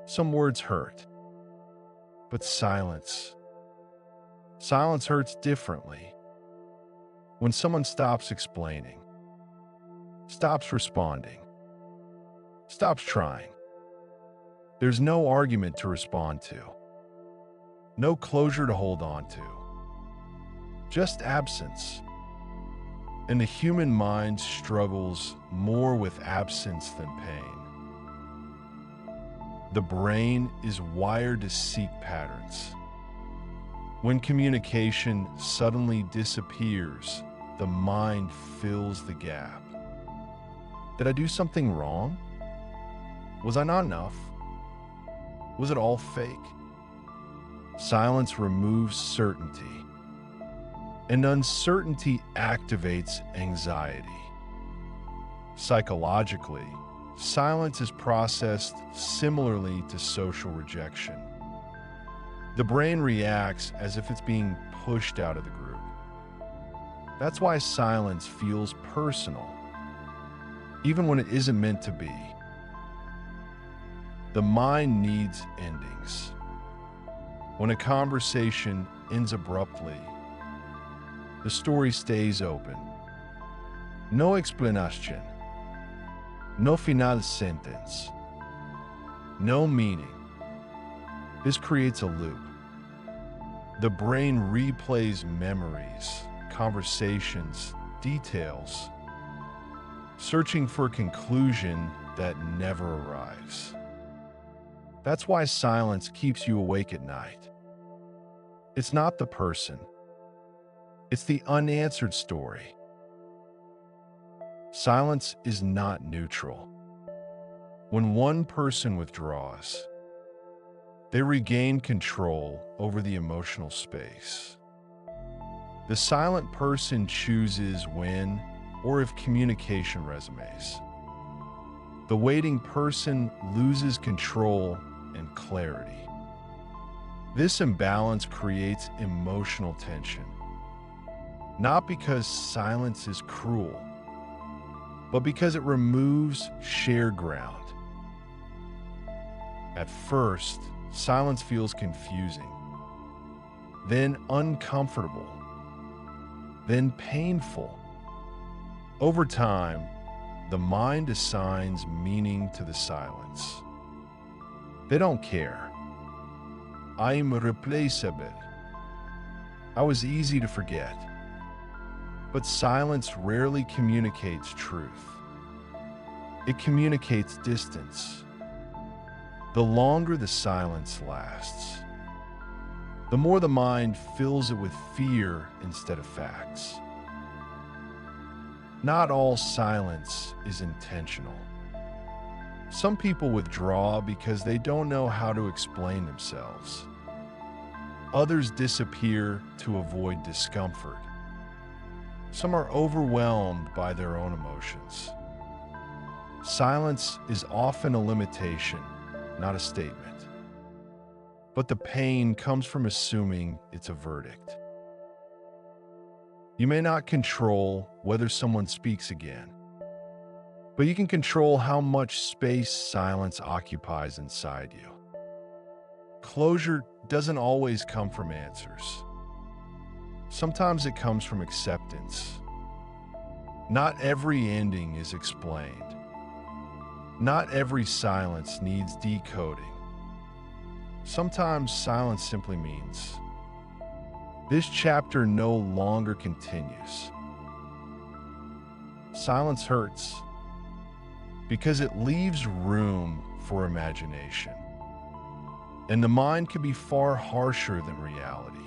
Some words hurt, but silence hurts differently. When someone stops explaining, stops responding, stops trying, there's no argument to respond to, no closure to hold on to, just absence. And the human mind struggles more with absence than pain. The brain is wired to seek patterns. When communication suddenly disappears, the mind fills the gap. Did I do something wrong? Was I not enough? Was it all fake? Silence removes certainty, and uncertainty activates anxiety. Psychologically, silence is processed similarly to social rejection. The brain reacts as if it's being pushed out of the group. That's why silence feels personal, even when it isn't meant to be. The mind needs endings. When a conversation ends abruptly, the story stays open. No explanation. No final sentence. No meaning. This creates a loop. The brain replays memories, conversations, details, searching for a conclusion that never arrives. That's why silence keeps you awake at night. It's not the person. It's the unanswered story. Silence is not neutral. When one person withdraws, they regain control over the emotional space. The silent person chooses when or if communication resumes. The waiting person loses control and clarity. This imbalance creates emotional tension, not because silence is cruel, but because it removes shared ground. At first, silence feels confusing, then uncomfortable, then painful. Over time, the mind assigns meaning to the silence. They don't care. I'm replaceable. I was easy to forget. But silence rarely communicates truth. It communicates distance. The longer the silence lasts, the more the mind fills it with fear instead of facts. Not all silence is intentional. Some people withdraw because they don't know how to explain themselves. Others disappear to avoid discomfort. Some are overwhelmed by their own emotions. Silence is often a limitation, not a statement. But the pain comes from assuming it's a verdict. You may not control whether someone speaks again, but you can control how much space silence occupies inside you. Closure doesn't always come from answers. Sometimes it comes from acceptance. Not every ending is explained. Not every silence needs decoding. Sometimes silence simply means this chapter no longer continues. Silence hurts because it leaves room for imagination. And the mind can be far harsher than reality.